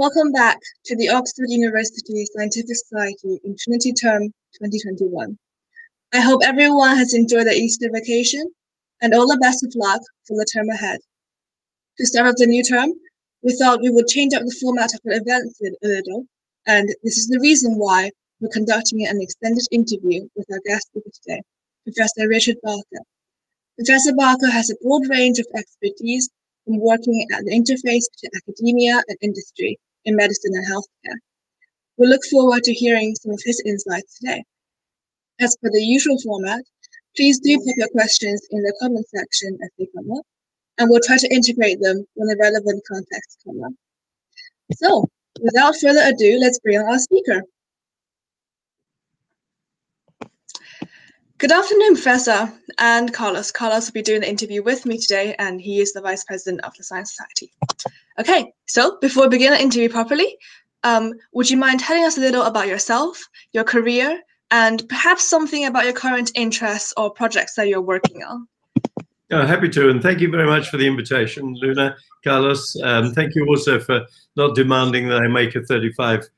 Welcome back to the Oxford University Scientific Society in Trinity Term 2021. I hope everyone has enjoyed the Easter vacation and all the best of luck for the term ahead. To start off the new term, we thought we would change up the format of the event a little, and this is the reason why we're conducting an extended interview with our guest speaker today, Professor Richard Barker. Professor Barker has a broad range of expertise from working at the interface to academia and industry in medicine and healthcare. We look forward to hearing some of his insights today. As per the usual format, please do put your questions in the comment section as they come up, and we'll try to integrate them when the relevant contexts come up. So, without further ado, let's bring on our speaker. Good afternoon, Professor, and Carlos. Carlos will be doing the interview with me today, and he is the Vice President of the Science Society. Okay, so before we begin the interview properly, would you mind telling us a little about yourself, your career, and perhaps something about your current interests or projects that you're working on? Happy to, and thank you very much for the invitation, Luna, Carlos. Thank you also for not demanding that I make a 35 slide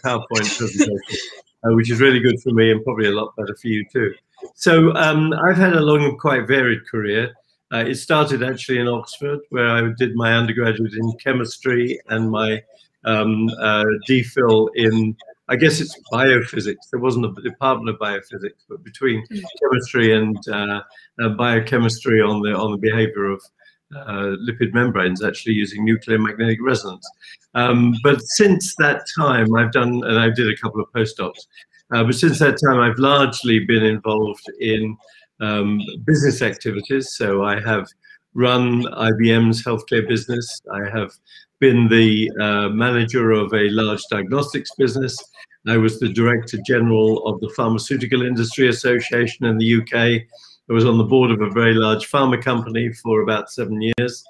PowerPoint presentation. Which is really good for me and probably a lot better for you too. So I've had a long and quite varied career. It started actually in Oxford, where I did my undergraduate in chemistry and my DPhil in, I guess it's biophysics. There wasn't a department of biophysics, but between chemistry and biochemistry on the behavior of lipid membranes, actually using nuclear magnetic resonance. But since that time, I did a couple of postdocs, but since that time, I've largely been involved in business activities. So I have run IBM's healthcare business. I have been the manager of a large diagnostics business. I was the Director General of the Pharmaceutical Industry Association in the UK. I was on the board of a very large pharma company for about 7 years.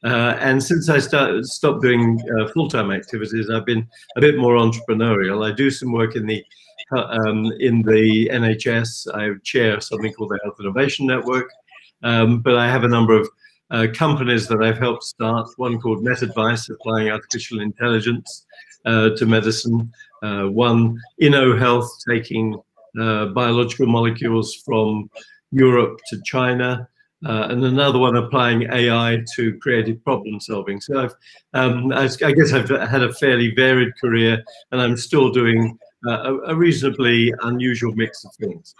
And since I stopped doing full-time activities, I've been a bit more entrepreneurial. I do some work in the NHS. I chair something called the Health Innovation Network. But I have a number of companies that I've helped start, one called Metadvice, applying artificial intelligence to medicine. One, InnoHealth, taking biological molecules from Europe to China, and another one applying AI to creative problem solving. So I guess I've had a fairly varied career, and I'm still doing a reasonably unusual mix of things.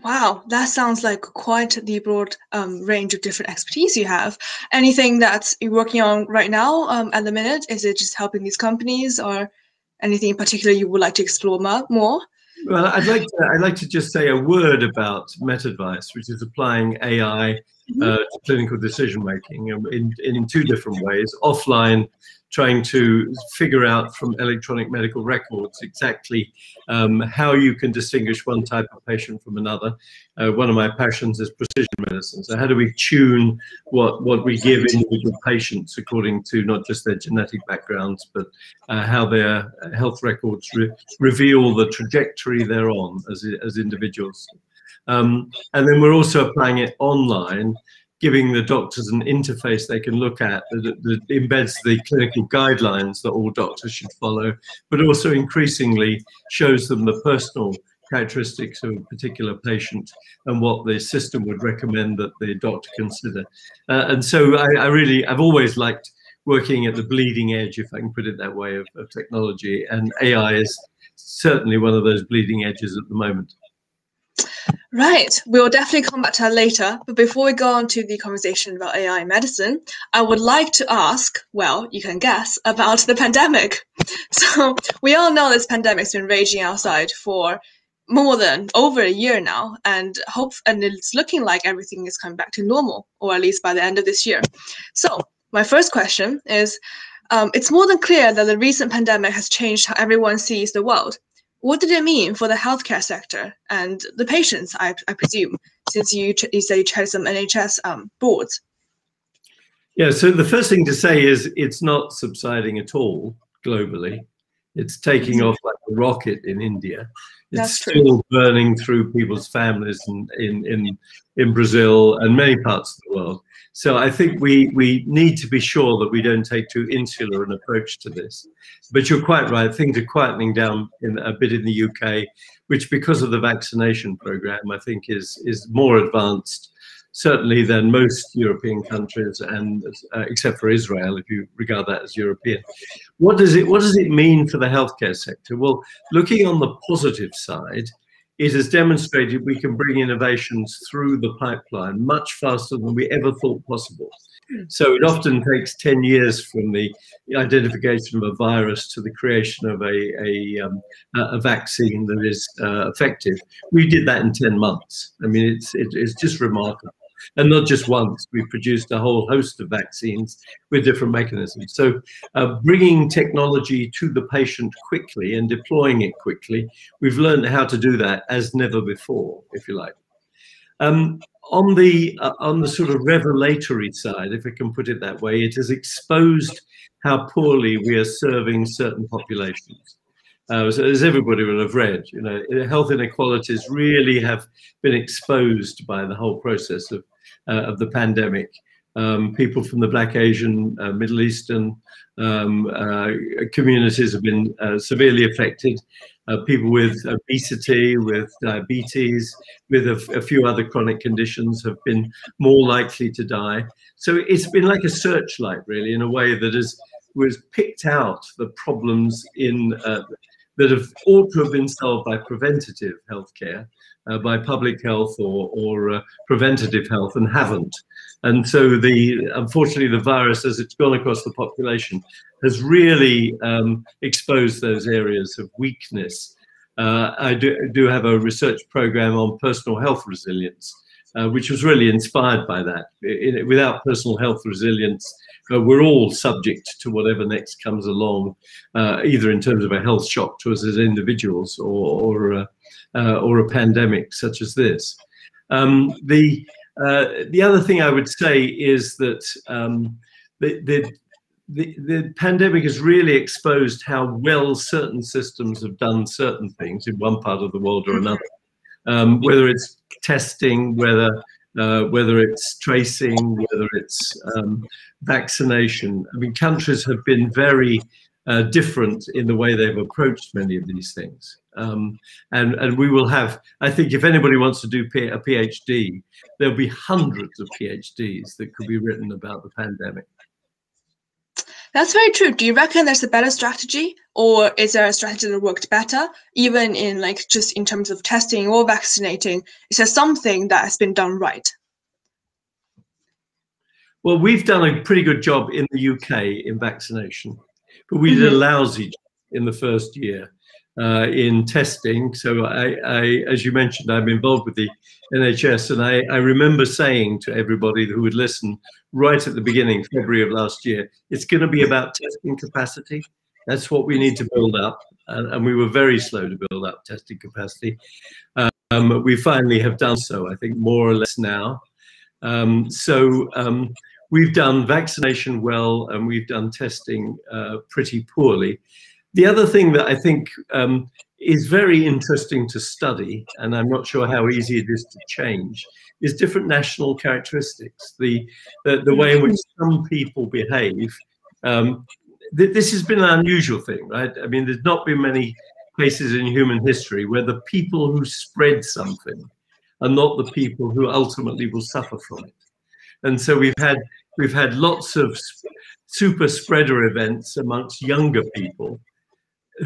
Wow, that sounds like quite the broad range of different expertise you have. Anything that you're working on right now at the minute? Is it just helping these companies, or anything in particular you would like to explore more? Well, I'd like to just say a word about Metadvice, which is applying AI to clinical decision making in two different ways. Offline, trying to figure out from electronic medical records exactly how you can distinguish one type of patient from another. One of my passions is precision medicine. So how do we tune what we give individual patients according to not just their genetic backgrounds, but how their health records reveal the trajectory they're on as individuals. And then we're also applying it online, giving the doctors an interface they can look at that embeds the clinical guidelines that all doctors should follow, but also increasingly shows them the personal characteristics of a particular patient and what the system would recommend that the doctor consider. And so I've always liked working at the bleeding edge, if I can put it that way, of technology, and AI is certainly one of those bleeding edges at the moment. Right, we'll definitely come back to that later. But before we go on to the conversation about AI in medicine, I would like to ask, well, you can guess, about the pandemic. So we all know this pandemic's been raging outside for more than over a year now, and it's looking like everything is coming back to normal, or at least by the end of this year. So my first question is, it's more than clear that the recent pandemic has changed how everyone sees the world. What did it mean for the healthcare sector and the patients, I presume, since you say you chaired some NHS boards? Yeah, so the first thing to say is it's not subsiding at all globally. It's taking off like a rocket in India. It's That's true. still burning through people's families in Brazil and many parts of the world. So I think we need to be sure that we don't take too insular an approach to this. But you're quite right, things are quietening down a bit in the UK, which because of the vaccination program, I think is more advanced, certainly than most European countries, and except for Israel, if you regard that as European. What does it mean for the healthcare sector? Well, looking on the positive side, it has demonstrated we can bring innovations through the pipeline much faster than we ever thought possible. So it often takes 10 years from the identification of a virus to the creation of a vaccine that is effective. We did that in 10 months. I mean, it's just remarkable. And not just once, we've produced a whole host of vaccines with different mechanisms. So bringing technology to the patient quickly and deploying it quickly, we've learned how to do that as never before, if you like. On the sort of revelatory side, if I can put it that way, it has exposed how poorly we are serving certain populations. So as everybody will have read, you know, health inequalities really have been exposed by the whole process of the pandemic. People from the Black, Asian, Middle Eastern communities have been severely affected. People with obesity, with diabetes, with a few other chronic conditions have been more likely to die. So it's been like a searchlight, really, in a way that was picked out the problems that have ought to have been solved by preventative healthcare, by public health or preventative health, and haven't. And so unfortunately the virus, as it's gone across the population, has really exposed those areas of weakness. I do have a research program on personal health resilience, which was really inspired by that. Without personal health resilience, we're all subject to whatever next comes along, either in terms of a health shock to us as individuals or a pandemic such as this. The other thing I would say is that the pandemic has really exposed how well certain systems have done certain things in one part of the world or another, whether it's testing, whether it's tracing, whether it's vaccination. I mean, countries have been very different in the way they've approached many of these things. And we will have, I think if anybody wants to do a PhD, there'll be hundreds of PhDs that could be written about the pandemic. That's very true. Do you reckon there's a better strategy, or is there a strategy that worked better, even in just in terms of testing or vaccinating? Is there something that has been done right? Well, we've done a pretty good job in the UK in vaccination, but we did a lousy job in the first year in testing. So as you mentioned, I'm involved with the NHS, and I remember saying to everybody who would listen right at the beginning, February of last year, it's going to be about testing capacity. That's what we need to build up. And we were very slow to build up testing capacity. We finally have done so, I think, more or less now. We've done vaccination well, and we've done testing pretty poorly. The other thing that I think is very interesting to study, and I'm not sure how easy it is to change, is different national characteristics. The way in which some people behave. This has been an unusual thing, right? I mean, there's not been many cases in human history where the people who spread something are not the people who ultimately will suffer from it. And so we've had lots of super spreader events amongst younger people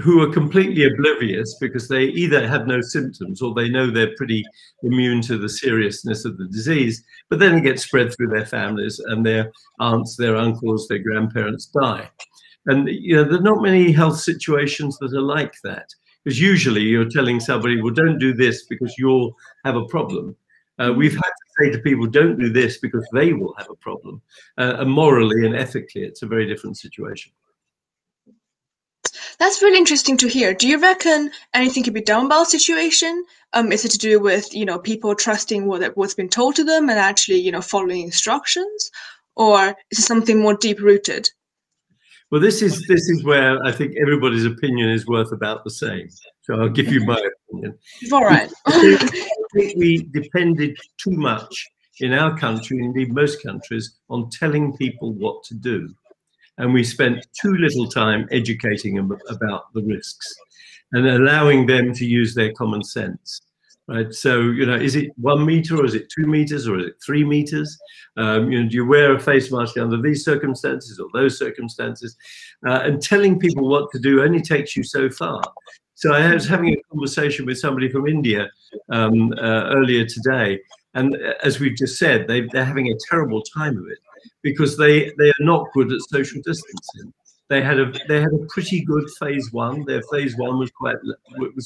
who are completely oblivious because they either have no symptoms or they know they're pretty immune to the seriousness of the disease, but then it gets spread through their families, and their aunts, their uncles, their grandparents die. And there are not many health situations that are like that, because usually you're telling somebody, well, don't do this because you'll have a problem. We've had to say to people, don't do this because they will have a problem. And morally and ethically, it's a very different situation. That's really interesting to hear. Do you reckon anything could be done about the situation? Is it to do with people trusting what's been told to them and actually following instructions, or is it something more deep rooted? Well, this is where I think everybody's opinion is worth about the same. So I'll give you my opinion. All right. I think we depended too much in our country, indeed most countries, on telling people what to do. And we spent too little time educating them about the risks and allowing them to use their common sense. Right. So, you know, is it 1 meter or is it 2 meters or is it 3 meters? You know, do you wear a face mask under these circumstances or those circumstances? And telling people what to do only takes you so far. So I was having a conversation with somebody from India earlier today, and as we've just said, they're having a terrible time of it because they are not good at social distancing. They had a pretty good phase one. Their phase one was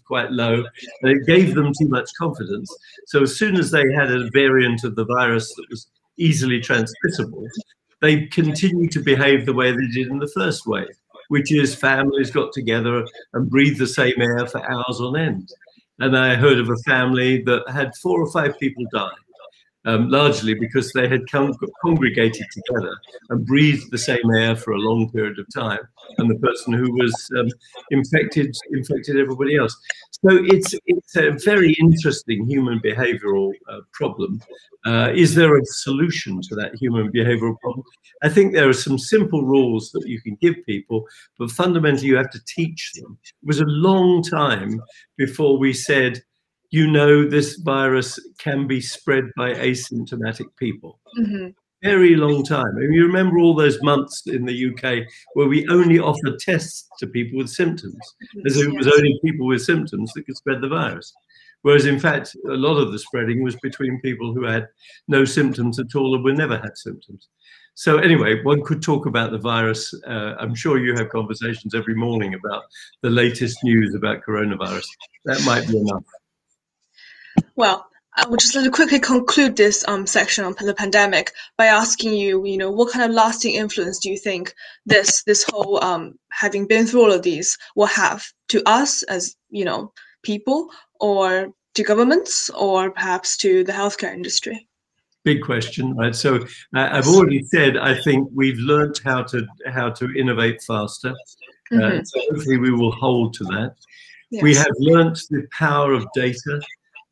quite low, and it gave them too much confidence. So as soon as they had a variant of the virus that was easily transmissible, they continued to behave the way they did in the first wave, which is families got together and breathed the same air for hours on end. And I heard of a family that had 4 or 5 people die. Largely because they had congregated together and breathed the same air for a long period of time, and the person who was infected everybody else. So it's a very interesting human behavioral problem. Is there a solution to that human behavioral problem? I think there are some simple rules that you can give people, but fundamentally you have to teach them. It was a long time before we said, you know, this virus can be spread by asymptomatic people. Mm-hmm. Very long time. I mean, you remember all those months in the UK where we only offered tests to people with symptoms, as if it was only people with symptoms that could spread the virus. Whereas, in fact, a lot of the spreading was between people who had no symptoms at all and never had symptoms. So anyway, one could talk about the virus. I'm sure you have conversations every morning about the latest news about coronavirus. That might be enough. Well, I would just like to quickly conclude this section on the pandemic by asking you, you know, what kind of lasting influence do you think this whole having been through all of these will have to us as, you know, people, or to governments, or perhaps to the healthcare industry? Big question, right? So I've already said I think we've learned how to innovate faster. So hopefully we will hold to that. Yes. We have learned the power of data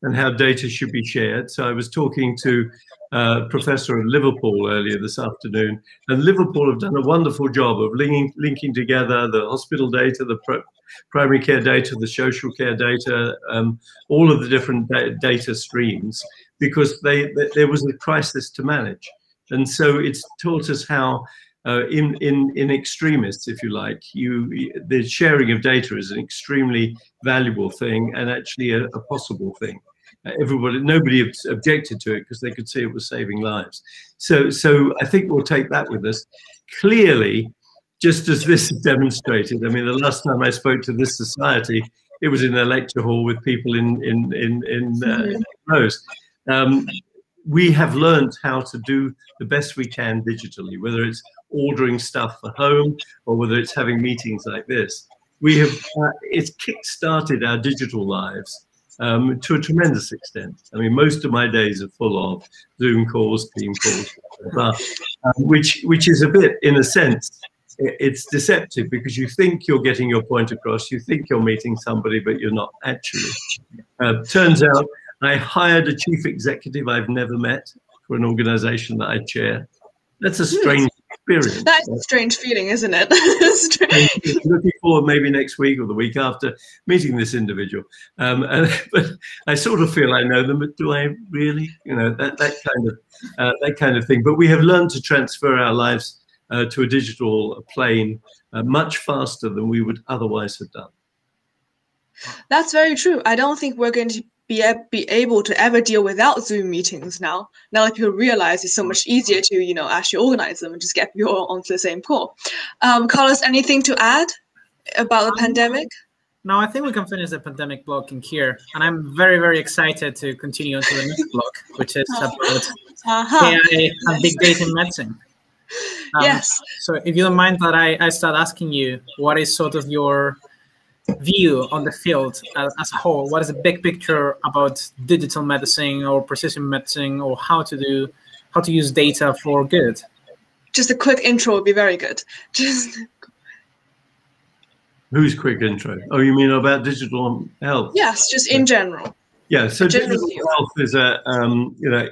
and how data should be shared. So I was talking to a professor at Liverpool earlier this afternoon, and Liverpool have done a wonderful job of linking together the hospital data, the primary care data, the social care data, all of the different data streams, because there was a crisis to manage. And so it's taught us how in extremists, if you like, the sharing of data is an extremely valuable thing and actually a possible thing. Nobody objected to it because they could see it was saving lives. So I think we'll take that with us. Clearly, just as this demonstrated, I mean, the last time I spoke to this society, it was in a lecture hall with people in rows. We have learned how to do the best we can digitally, whether it's ordering stuff for home or whether it's having meetings like this. It's kick-started our digital lives to a tremendous extent. I mean, most of my days are full of Zoom calls, team calls, which is a bit, in a sense, it's deceptive because you think you're getting your point across, you think you're meeting somebody, but you're not actually. Turns out I hired a chief executive I've never met for an organization that I chair. That's a strange experience. That's a strange feeling, isn't it? Looking forward maybe next week or the week after meeting this individual. But I sort of feel I know them, but do I really? You know, that kind of thing. But we have learned to transfer our lives to a digital plane much faster than we would otherwise have done. That's very true. I don't think we're going to be able to ever deal without Zoom meetings now. Now that people realize it's so much easier to, you know, actually organize them and just get people onto the same call. Carlos, anything to add about the pandemic? No, I think we can finish the pandemic block in here. And I'm very, very excited to continue onto the next block, which is about AI and big data in medicine. Yes. So if you don't mind that I start asking you, what is sort of your view on the field as a whole? What is the big picture about digital medicine or precision medicine, or how to use data for good? Just a quick intro would be very good. Who's quick intro? Oh, you mean about digital health? Yes, just in general. Yeah, so digital view. health is a, you know,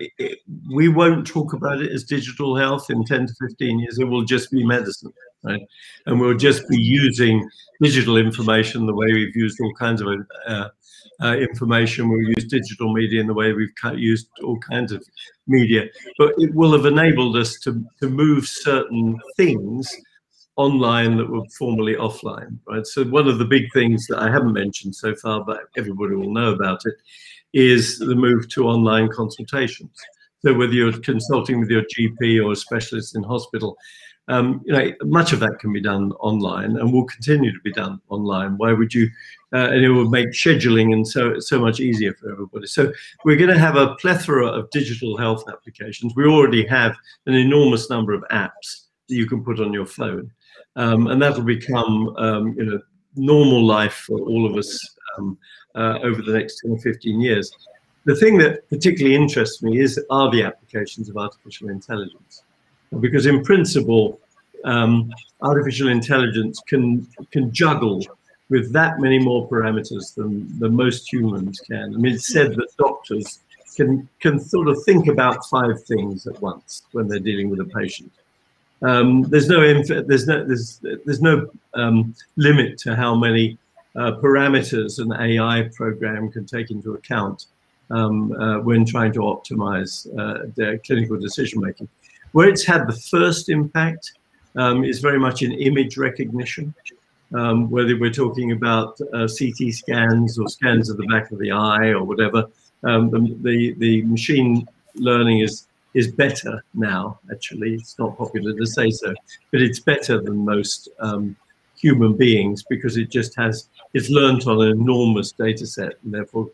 we won't talk about it as digital health in 10 to 15 years. It will just be medicine, right? And we'll just be using digital information the way we've used all kinds of information. We'll use digital media in the way we've used all kinds of media. But it will have enabled us to move certain things online that were formerly offline, right? So one of the big things that I haven't mentioned so far, but everybody will know about it, is the move to online consultations. So whether you're consulting with your GP or a specialist in hospital, you know, much of that can be done online and will continue to be done online. Why would you? And it will make scheduling and so much easier for everybody. So we're going to have a plethora of digital health applications. We already have an enormous number of apps that you can put on your phone. And that will become, you know, normal life for all of us over the next 10 or 15 years. The thing that particularly interests me are the applications of artificial intelligence, because in principle, artificial intelligence can juggle with that many more parameters than most humans can. I mean, it's said that doctors can sort of think about 5 things at once when they're dealing with a patient. There's no limit to how many parameters an AI program can take into account when trying to optimize their clinical decision making. Where it's had the first impact is very much in image recognition, whether we're talking about CT scans or scans of the back of the eye or whatever. The machine learning is better now, actually. It's not popular to say so, but it's better than most human beings because it's learned on an enormous data set and therefore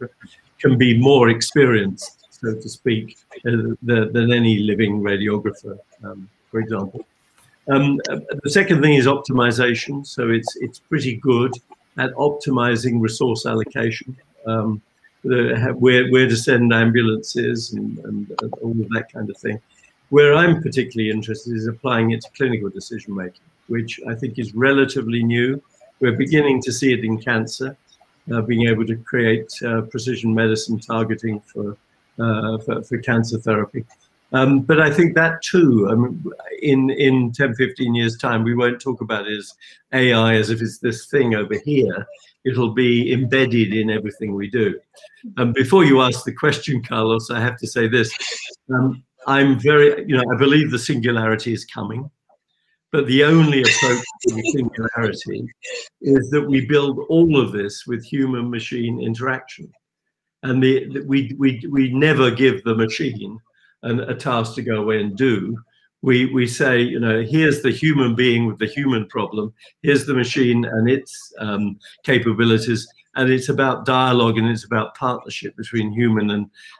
can be more experienced, so to speak, than any living radiographer, for example. The second thing is optimization. So it's pretty good at optimizing resource allocation. Where to send ambulances and all of that kind of thing. Where I'm particularly interested is applying it to clinical decision making, which I think is relatively new. We're beginning to see it in cancer, being able to create precision medicine targeting for cancer therapy. But I think that too, I mean, in 10, 15 years time, we won't talk about it as AI as if it's this thing over here. It'll be embedded in everything we do. Before you ask the question, Carlos, I have to say this. I'm very, you know, I believe the singularity is coming, but the only approach to the singularity is that we build all of this with human-machine interaction. And we never give the machine a task to go away and do. We say, you know, here's the human being with the human problem, here's the machine and its capabilities, and it's about dialogue and it's about partnership between human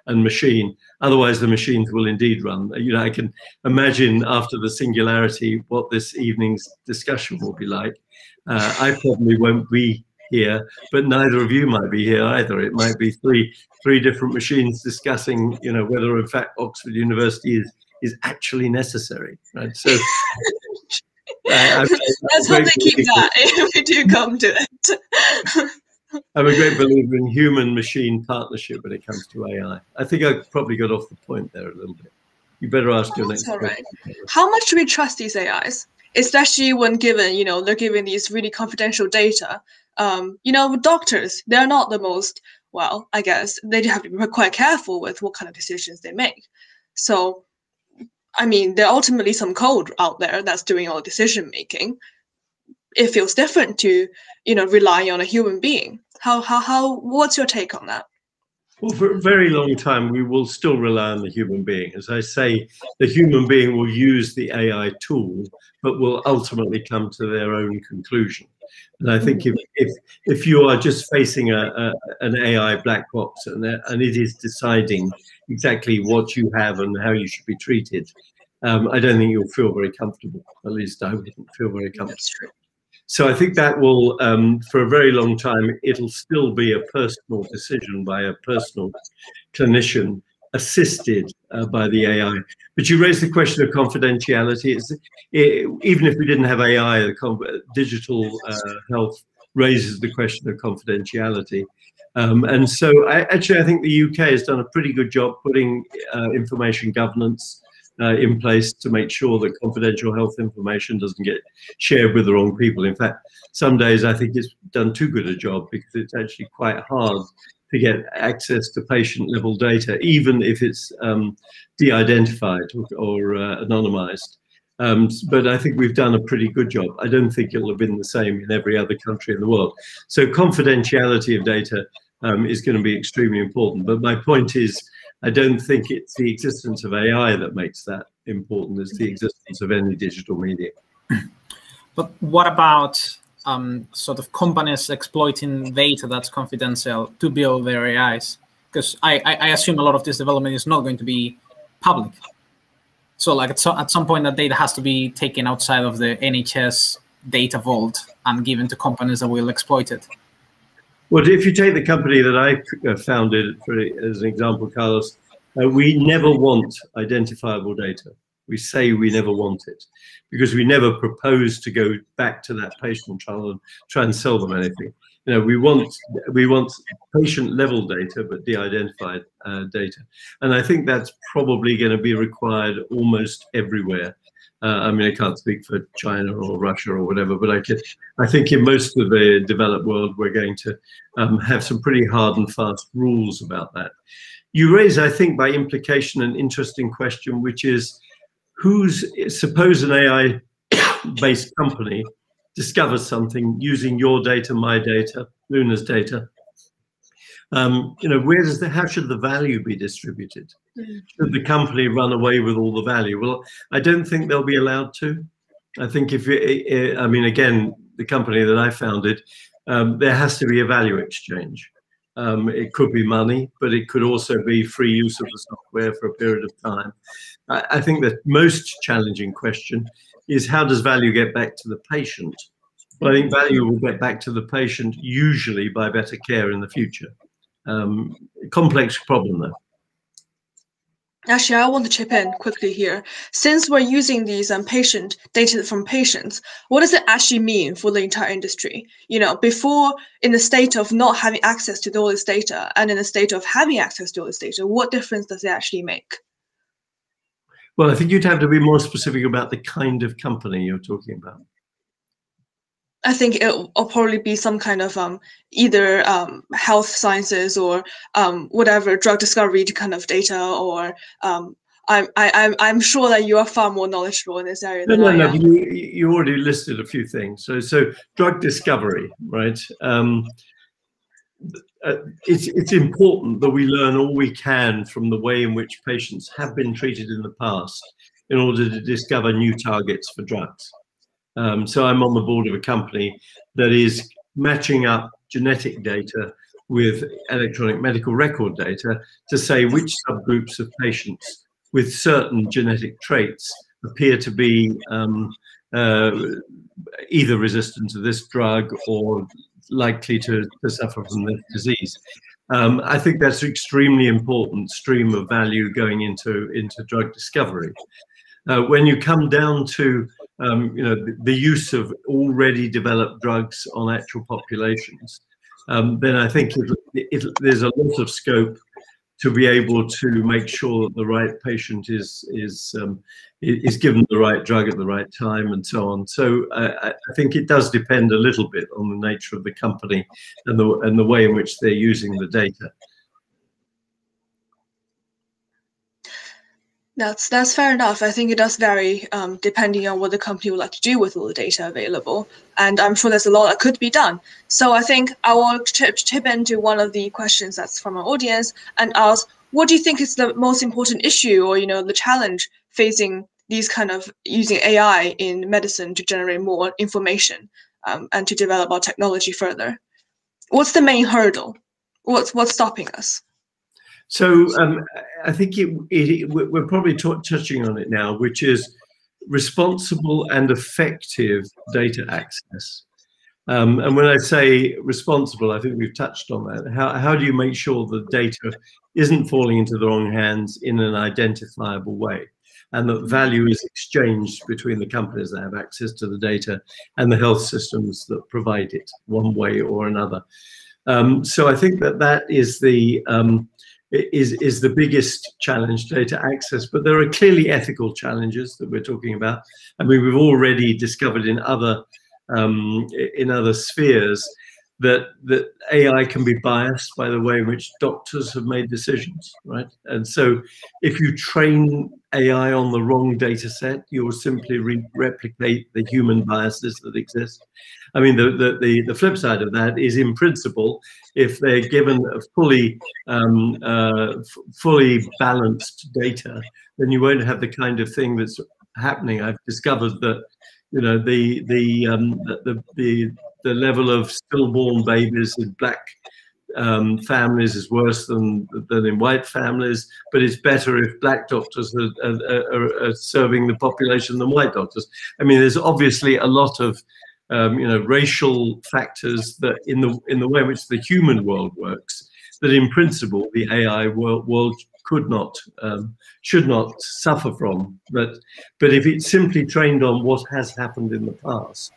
and machine. Otherwise, the machines will indeed run. You know, I can imagine after the singularity what this evening's discussion will be like. I probably won't be here, but neither of you might be here either. It might be three different machines discussing, you know, whether in fact Oxford University is actually necessary, right? So let's hope they keep that if we do come to it. I'm a great believer in human-machine partnership when it comes to AI. I think I probably got off the point there a little bit. You better ask your next question. How much do we trust these AIs, especially when given, you know, they're given these really confidential data? You know, with doctors, they're not the most, well, I guess they have to be quite careful with what kind of decisions they make. So, I mean, there are ultimately some code out there that's doing all the decision making. It feels different to, you know, rely on a human being. What's your take on that? Well, for a very long time, we will still rely on the human being. As I say, the human being will use the AI tool, but will ultimately come to their own conclusion. And I think if you are just facing an AI black box and it is deciding exactly what you have and how you should be treated, I don't think you'll feel very comfortable. At least I wouldn't feel very comfortable. That's true. So I think that will, for a very long time, it'll still be a personal decision by a personal clinician assisted by the AI. But you raised the question of confidentiality. Even if we didn't have AI, the digital health raises the question of confidentiality. And so actually, I think the UK has done a pretty good job putting information governance in place to make sure that confidential health information doesn't get shared with the wrong people. In fact, some days I think it's done too good a job, because it's actually quite hard to get access to patient level data, even if it's de-identified or anonymized. But I think we've done a pretty good job. I don't think it'll have been the same in every other country in the world. So confidentiality of data is going to be extremely important. But my point is, I don't think it's the existence of AI that makes that important. It's the existence of any digital media. But what about sort of companies exploiting data that's confidential to build their AIs? Because I assume a lot of this development is not going to be public. So like at some point that data has to be taken outside of the NHS data vault and given to companies that will exploit it. Well, if you take the company that I founded, as an example, Carlos, we never want identifiable data. We say we never want it, because we never propose to go back to that patient try and sell them anything. You know, we want patient level data, but de-identified data. And I think that's probably going to be required almost everywhere. I mean, I can't speak for China or Russia or whatever, but I think in most of the developed world, we're going to have some pretty hard and fast rules about that. You raise, I think, by implication, an interesting question, which is, suppose an AI-based company discovers something using your data, my data, Luna's data. You know, how should the value be distributed? Should the company run away with all the value? Well, I don't think they'll be allowed to. I think I mean, again, the company that I founded, there has to be a value exchange. It could be money, but it could also be free use of the software for a period of time. I think the most challenging question is, how does value get back to the patient? Well, I think value will get back to the patient usually by better care in the future. Complex problem, though. Actually, I want to chip in quickly here. Since we're using these patient data from patients, what does it actually mean for the entire industry? You know, before, in the state of not having access to all this data, and in the state of having access to all this data, what difference does it actually make? Well, I think you'd have to be more specific about the kind of company you're talking about. I think it'll probably be some kind of either health sciences or whatever drug discovery kind of data, or I'm sure that you are far more knowledgeable in this area than I am. You already listed a few things. So drug discovery, right? It's important that we learn all we can from the way in which patients have been treated in the past in order to discover new targets for drugs. So I'm on the board of a company that is matching up genetic data with electronic medical record data to say which subgroups of patients with certain genetic traits appear to be either resistant to this drug or likely to suffer from this disease. I think that's an extremely important stream of value going into drug discovery. When you come down to you know, the use of already developed drugs on actual populations, then I think there's a lot of scope to be able to make sure that the right patient is given the right drug at the right time, and so on. So I think it does depend a little bit on the nature of the company and the way in which they're using the data. That's fair enough. I think it does vary depending on what the company would like to do with all the data available. And I'm sure there's a lot that could be done. So I think I will chip into one of the questions that's from our audience and ask, what do you think is the most important issue, or, you know, the challenge facing these kind of using AI in medicine to generate more information and to develop our technology further? What's the main hurdle? What's stopping us? So I think we're probably touching on it now, which is responsible and effective data access. And when I say responsible, I think we've touched on that. How do you make sure the data isn't falling into the wrong hands in an identifiable way? and that value is exchanged between the companies that have access to the data and the health systems that provide it one way or another. So I think that is the biggest challenge, data access. But there are clearly ethical challenges that we're talking about. I mean, we've already discovered in other spheres that AI can be biased by the way in which doctors have made decisions, right? And so if you train AI on the wrong data set, you'll simply replicate the human biases that exist. I mean, the flip side of that is, in principle, if they're given a fully balanced data, then you won't have the kind of thing that's happening. I've discovered that, you know, the level of stillborn babies in black families is worse than in white families, but it's better if black doctors are serving the population than white doctors. I mean, there's obviously a lot of racial factors that in the way in which the human world works, that in principle the AI world could not, should not suffer from. But if it's simply trained on what has happened in the past,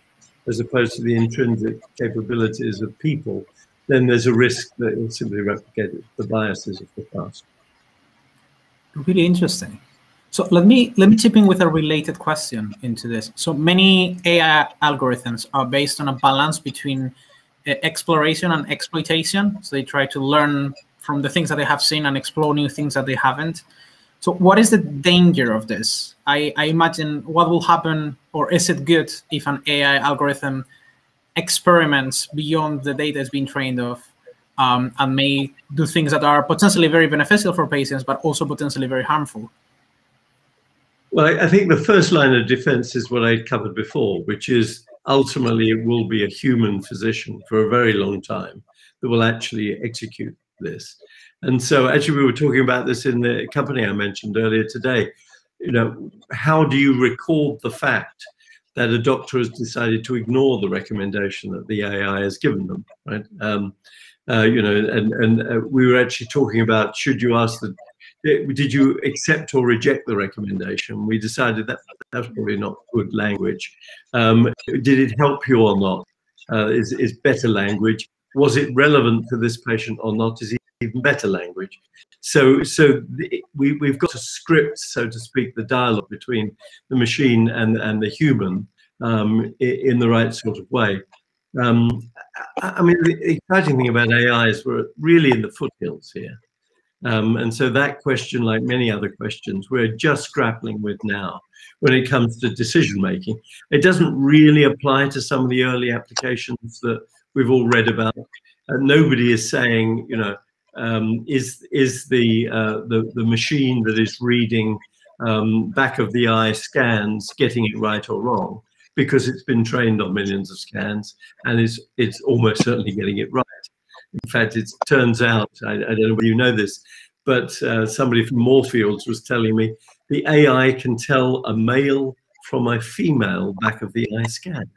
as opposed to the intrinsic capabilities of people, then there's a risk that it will simply replicate the biases of the past. Really interesting. So let me chip in with a related question into this. So many AI algorithms are based on a balance between exploration and exploitation. So they try to learn from the things that they have seen and explore new things that they haven't. So what is the danger of this? I imagine what will happen, or is it good if an AI algorithm experiments beyond the data it's been trained of, and may do things that are potentially very beneficial for patients, but also potentially very harmful? Well, I think the first line of defense is what I covered before, which is ultimately it will be a human physician for a very long time that will actually execute this. And so actually we were talking about this in the company I mentioned earlier today. You know, how do you record the fact that a doctor has decided to ignore the recommendation that the AI has given them, right? We were actually talking about, should you ask did you accept or reject the recommendation? We decided that was probably not good language. Did it help you or not? Is better language. Was it relevant to this patient or not? Is even better language. So we've got to script, so to speak, the dialogue between the machine and the human in the right sort of way. I mean, the exciting thing about AI is we're really in the foothills here. And so that question, like many other questions, we're just grappling with now when it comes to decision making. It doesn't really apply to some of the early applications that we've all read about. Nobody is saying, you know, is the machine that is reading back of the eye scans getting it right or wrong, because it's been trained on millions of scans and it's almost certainly getting it right. In fact, it turns out, I don't know whether you know this, but somebody from Moorfields was telling me the AI can tell a male from a female back of the eye scan.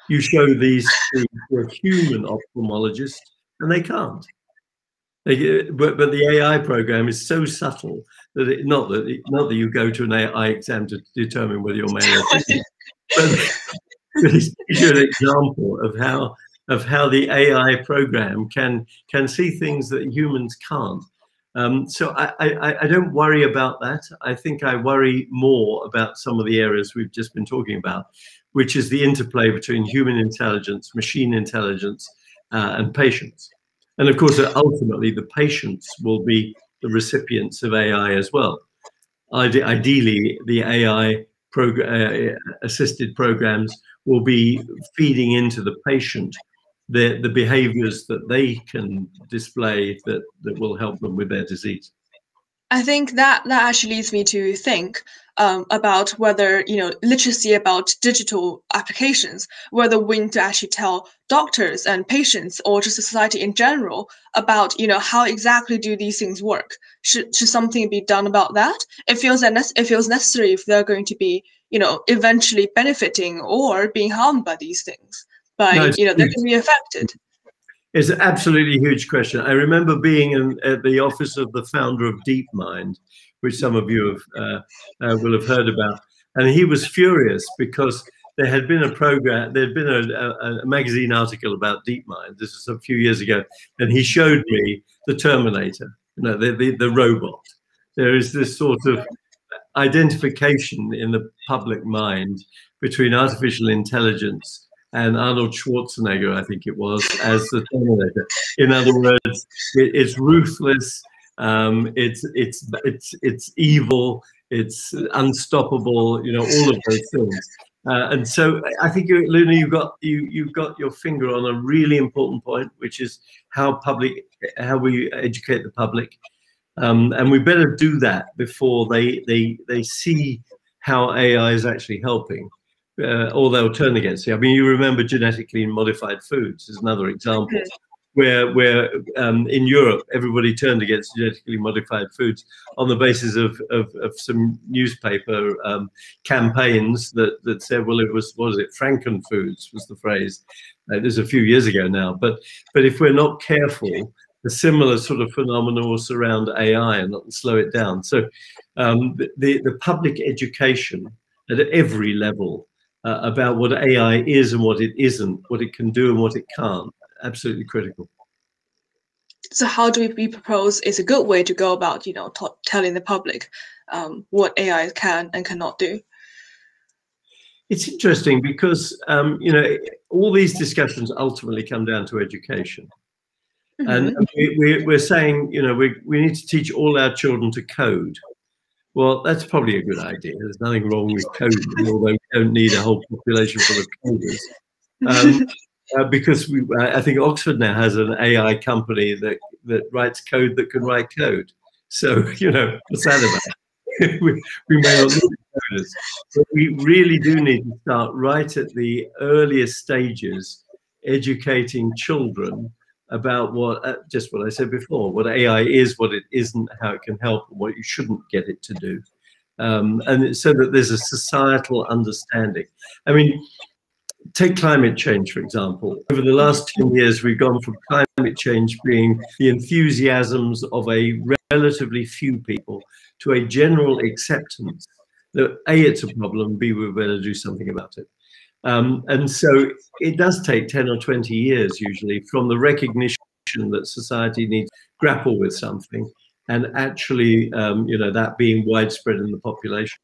You show these to a human ophthalmologist and they can't. But the AI program is so subtle that not that you go to an AI exam to determine whether you're male or female, but it gives you an example of how the AI program can see things that humans can't. So I don't worry about that. I think I worry more about some of the areas we've just been talking about, which is the interplay between human intelligence, machine intelligence, and patients. And of course, ultimately, the patients will be the recipients of AI as well. Ideally, the AI assisted programs will be feeding into the patient the behaviors that they can display that will help them with their disease. I think that actually leads me to think about whether, literacy about digital applications, whether we need to actually tell doctors and patients or just society in general about, how exactly do these things work? Should something be done about that? It feels necessary if they're going to be, eventually benefiting or being harmed by these things. They can be affected. It's an absolutely huge question. I remember being at the office of the founder of DeepMind, which some of you will have heard about. And he was furious because there had been a program, there had been a magazine article about DeepMind. This was a few years ago. And he showed me the Terminator, the robot. There is this sort of identification in the public mind between artificial intelligence and Arnold Schwarzenegger, I think it was, as the Terminator. In other words, it's ruthless, it's evil, it's unstoppable, all of those things. And so I think, Luna, you've got your finger on a really important point, which is how we educate the public. And we better do that before they see how AI is actually helping, or they'll turn against it. I mean, you remember genetically modified foods is another example, where in Europe everybody turned against genetically modified foods on the basis of some newspaper campaigns that said, well, it was, what was it, Frankenfoods was the phrase. This is a few years ago now, but if we're not careful, a similar sort of phenomenon will surround AI and not slow it down. So the public education at every level about what AI is and what it isn't, what it can do and what it can't, absolutely critical. So how do we propose is a good way to go about, telling the public what AI can and cannot do? It's interesting because, all these discussions ultimately come down to education. And we're saying, we need to teach all our children to code. Well, that's probably a good idea. There's nothing wrong with coding, although we don't need a whole population full of coders. Because I think Oxford now has an AI company that writes code that can write code. So, what's that about? we may not need coders, but we really do need to start right at the earliest stages, educating children about just what I said before, what AI is, what it isn't, how it can help, and what you shouldn't get it to do. And so that there's a societal understanding. I mean, take climate change, for example. Over the last 10 years, we've gone from climate change being the enthusiasms of a relatively few people to a general acceptance that A, it's a problem, B, we better do something about it. And so it does take 10 or 20 years usually from the recognition that society needs to grapple with something and actually, that being widespread in the population.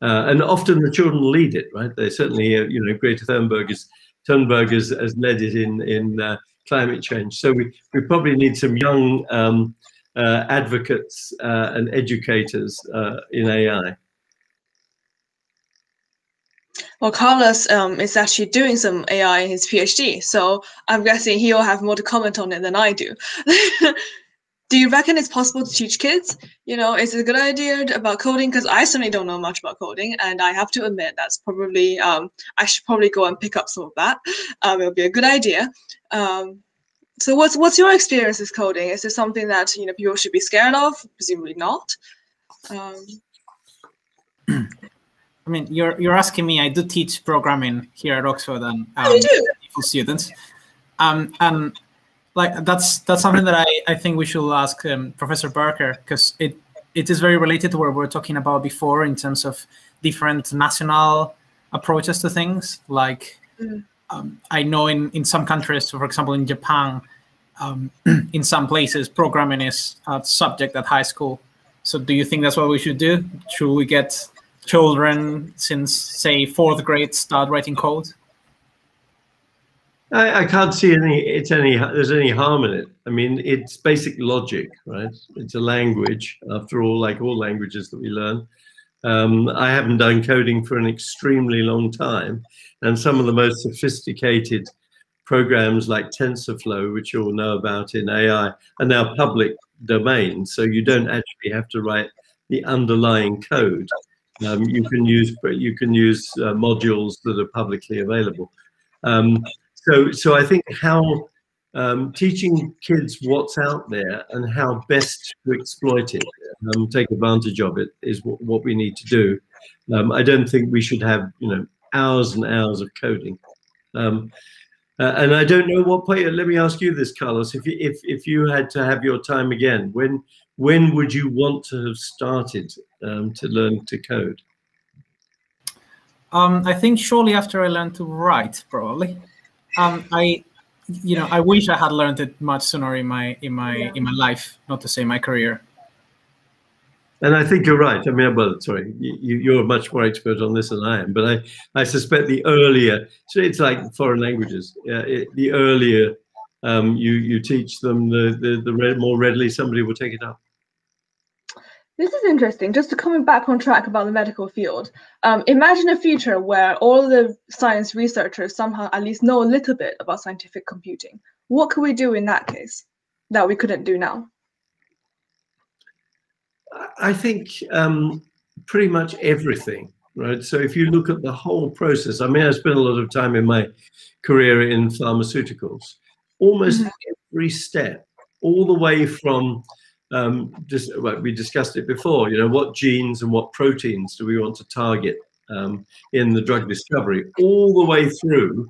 And often the children lead it, right? They certainly, Greta Thunberg has led it in climate change. So we probably need some young advocates and educators in AI. Well, Carlos is actually doing some AI in his PhD, so I'm guessing he'll have more to comment on it than I do. Do you reckon it's possible to teach kids? Is it a good idea about coding? Because I certainly don't know much about coding, and I have to admit that's probably I should probably go and pick up some of that. It'll be a good idea. So what's your experience with coding? Is it something that people should be scared of? Presumably not. I mean, you're asking me. I do teach programming here at Oxford, and you do? for students, and like that's something that I think we should ask Professor Barker, because it is very related to what we were talking about before in terms of different national approaches to things. Like I know in some countries, so for example in Japan, in some places programming is a subject at high school. So do you think that's what we should do? Should we get children since, say, 4th grade start writing code? I can't see there's any harm in it. I mean, it's basic logic, right? It's a language, after all, like all languages that we learn. I haven't done coding for an extremely long time, and some of the most sophisticated programs like TensorFlow, which you all know about in AI, are now public domain, so you don't actually have to write the underlying code. You can use modules that are publicly available. So I think how teaching kids what's out there and how best to exploit it, take advantage of it, is what we need to do. I don't think we should have hours and hours of coding. And I don't know what point. Let me ask you this, Carlos. If you had to have your time again, when would you want to have started to learn to code? I think shortly after I learned to write, probably. I wish I had learned it much sooner in my life, not to say my career. And I think you're right. I mean, well, sorry, you're much more expert on this than I am, but I suspect the earlier, so it's like foreign languages. The earlier you teach them, the more readily somebody will take it up. This is interesting. Just coming back on track about the medical field, imagine a future where all the science researchers somehow at least know a little bit about scientific computing. What could we do in that case that we couldn't do now? I think pretty much everything, right? So if you look at the whole process, I mean, I spent a lot of time in my career in pharmaceuticals, almost every step, all the way from we discussed it before, what genes and what proteins do we want to target in the drug discovery, all the way through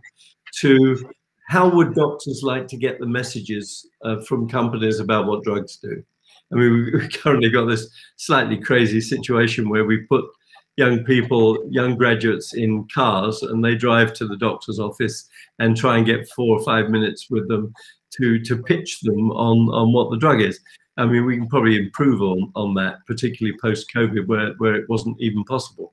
to how would doctors like to get the messages from companies about what drugs do. I mean, we've currently got this slightly crazy situation where we put young graduates in cars, and they drive to the doctor's office and try and get 4 or 5 minutes with them to pitch them on what the drug is. I mean, we can probably improve on that, particularly post-COVID, where it wasn't even possible.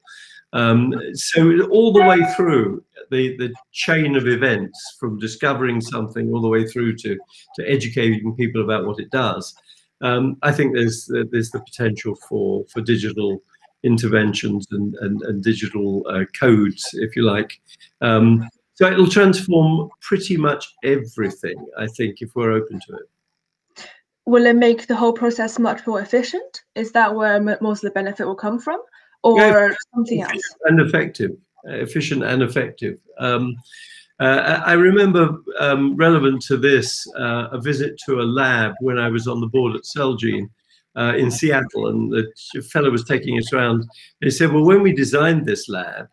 So all the way through the chain of events, from discovering something all the way through to educating people about what it does. I think there's the potential for digital interventions and digital codes, if you like. So it'll transform pretty much everything, I think, if we're open to it. Will it make the whole process much more efficient? Is that where most of the benefit will come from, or something else? And effective, efficient and effective. I remember, relevant to this, a visit to a lab when I was on the board at Celgene in Seattle, and the fellow was taking us around. And he said, well, when we designed this lab,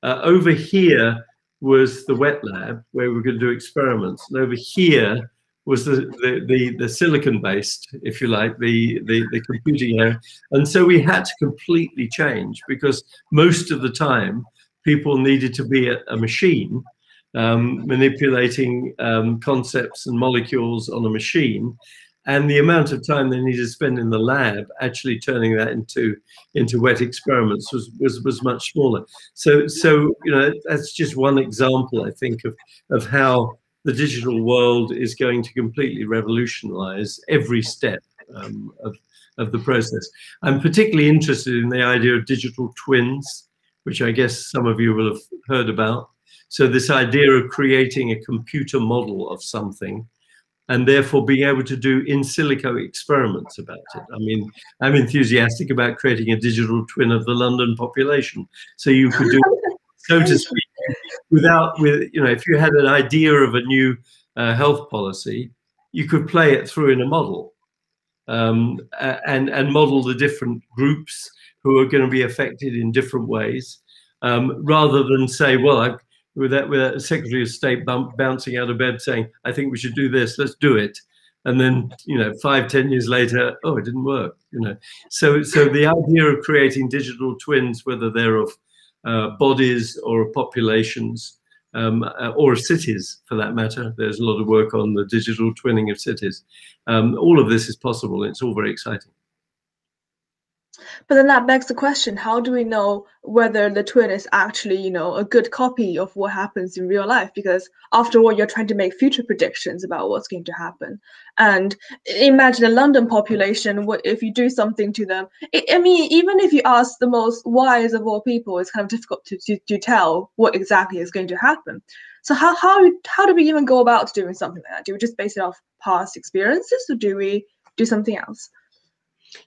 over here was the wet lab where we were going to do experiments, and over here was the silicon-based, if you like, the computing area. And so we had to completely change, because most of the time people needed to be at a machine manipulating concepts and molecules on a machine, and the amount of time they needed to spend in the lab actually turning that into wet experiments was much smaller. So that's just one example, I think, of how the digital world is going to completely revolutionize every step of the process. I'm particularly interested in the idea of digital twins, which I guess some of you will have heard about. So this idea of creating a computer model of something, and therefore being able to do in silico experiments about it. I mean, I'm enthusiastic about creating a digital twin of the London population. So you could do, so to speak, if you had an idea of a new health policy, you could play it through in a model and model the different groups who are going to be affected in different ways, rather than say, well, with a Secretary of State bouncing out of bed saying, I think we should do this, let's do it. And then, 5-10 years later, oh, it didn't work, So the idea of creating digital twins, whether they're of bodies or of populations, or of cities for that matter, there's a lot of work on the digital twinning of cities. All of this is possible. It's all very exciting. But then that begs the question, how do we know whether the twin is actually, a good copy of what happens in real life? Because after all, you're trying to make future predictions about what's going to happen. And imagine a London population, what if you do something to them? I mean, even if you ask the most wise of all people, it's kind of difficult to tell what exactly is going to happen. So how do we even go about doing something like that? Do we just base it off past experiences, or do we do something else?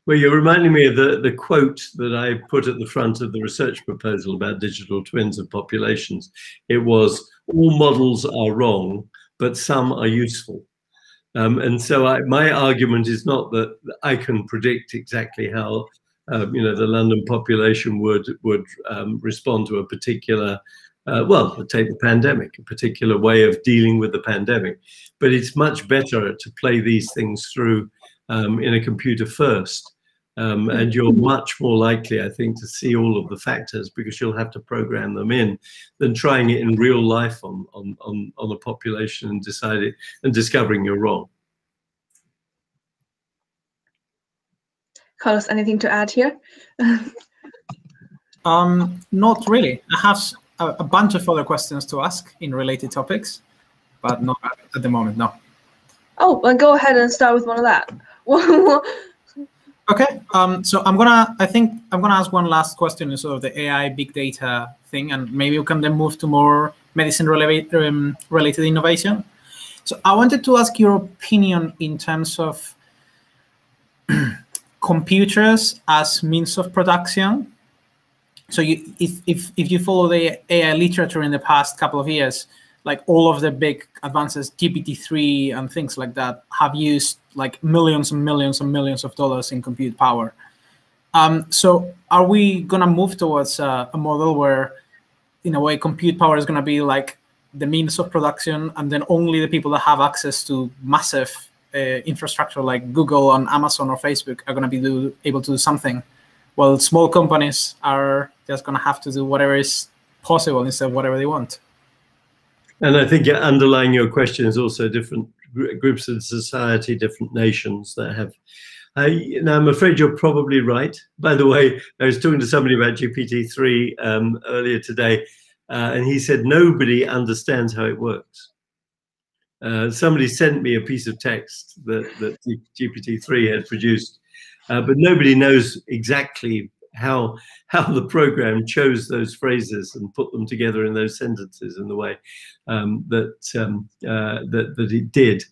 Well, you're reminding me of the quote that I put at the front of the research proposal about digital twins of populations. It was, all models are wrong, but some are useful. And so my argument is not that I can predict exactly how the London population would respond to a particular well, take the pandemic, a particular way of dealing with the pandemic. But it's much better to play these things through in a computer first. And you're much more likely, I think, to see all of the factors because you'll have to program them in than trying it in real life on a population and discovering you're wrong. Carlos, anything to add here? Not really. I have a bunch of other questions to ask in related topics, but not at the moment, no. Oh, well, go ahead and start with one of that. Okay, so I think I'm gonna ask one last question in sort of the AI big data thing, and maybe we can then move to more medicine related innovation. So I wanted to ask your opinion in terms of computers as means of production. So if you follow the AI literature in the past couple of years, like all of the big advances, GPT-3 and things like that, have used like millions and millions and millions of dollars in compute power. So are we gonna move towards a model where, in a way, compute power is gonna be like the means of production, and then only the people that have access to massive infrastructure like Google and Amazon or Facebook are gonna be able to do something, while small companies are just gonna have to do whatever is possible instead of whatever they want? And I think underlying your question is also different groups of society, different nations that have. Now, I'm afraid you're probably right. By the way, I was talking to somebody about GPT-3 earlier today, and he said nobody understands how it works. Somebody sent me a piece of text that GPT-3 had produced, but nobody knows exactly how the program chose those phrases and put them together in those sentences in the way that it did.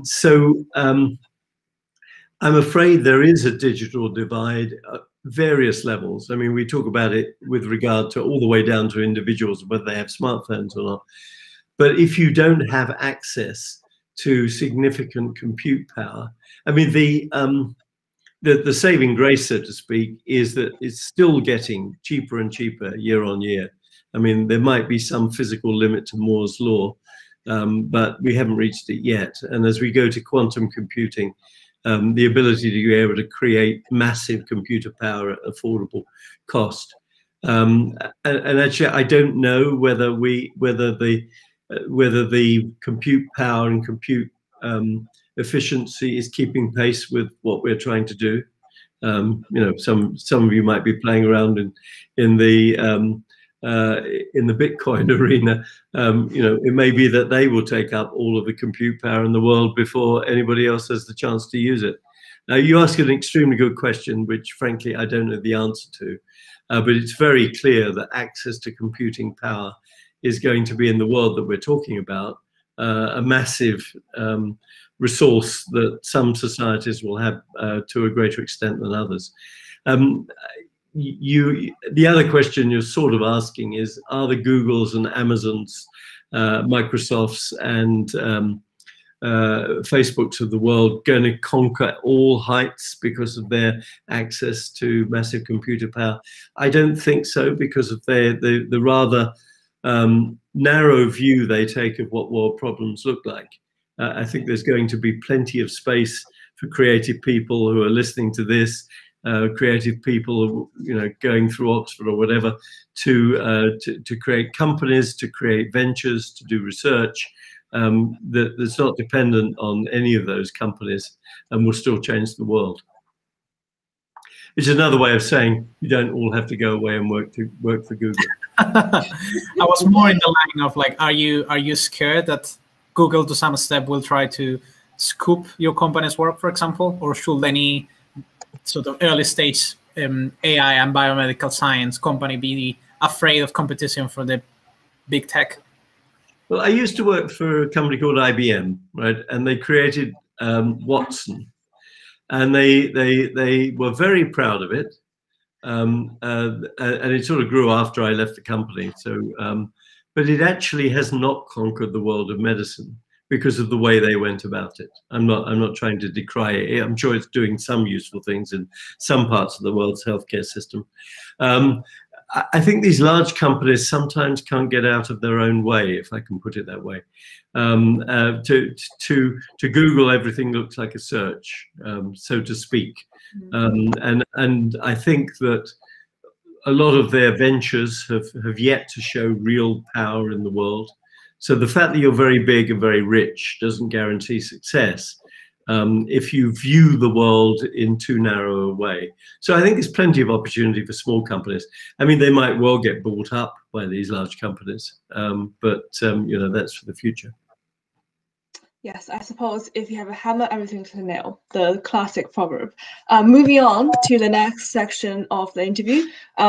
So I'm afraid there is a digital divide at various levels. I mean, we talk about it with regard to all the way down to individuals, whether they have smartphones or not. But if you don't have access to significant compute power, I mean, the saving grace, so to speak, is that it's still getting cheaper and cheaper year on year. I mean, there might be some physical limit to Moore's law, but we haven't reached it yet. And as we go to quantum computing, the ability to be able to create massive computer power at affordable cost. And actually, I don't know whether the compute power and compute efficiency is keeping pace with what we're trying to do. You know, some of you might be playing around in the Bitcoin arena. You know, it may be that they will take up all of the compute power in the world before anybody else has the chance to use it. Now, you ask an extremely good question, which frankly I don't know the answer to, but it's very clear that access to computing power is going to be, in the world that we're talking about, a massive resource that some societies will have to a greater extent than others. The other question you're sort of asking is, are the Googles and Amazons, Microsofts and Facebooks of the world going to conquer all heights because of their access to massive computer power? I don't think so, because of the rather narrow view they take of what world problems look like. I think there's going to be plenty of space for creative people who are listening to this, creative people, you know, going through Oxford or whatever, to create companies, to create ventures, to do research that's not dependent on any of those companies, and will still change the world. Which is another way of saying you don't all have to go away and work for Google. I was more in the line of like, are you scared that Google to some step will try to scoop your company's work, for example, or should any sort of early stage AI and biomedical science company be afraid of competition from the big tech? Well, I used to work for a company called IBM, right? And they created Watson, and they were very proud of it. And it sort of grew after I left the company. So, but it actually has not conquered the world of medicine because of the way they went about it. I'm not trying to decry it. I'm sure it's doing some useful things in some parts of the world's healthcare system. I think these large companies sometimes can't get out of their own way, if I can put it that way. To Google, everything looks like a search, so to speak. And I think that a lot of their ventures have yet to show real power in the world. So the fact that you're very big and very rich doesn't guarantee success if you view the world in too narrow a way. So I think there's plenty of opportunity for small companies. I mean, they might well get bought up by these large companies, but you know, that's for the future. Yes, I suppose if you have a hammer, everything's a nail, the classic proverb. Moving on to the next section of the interview,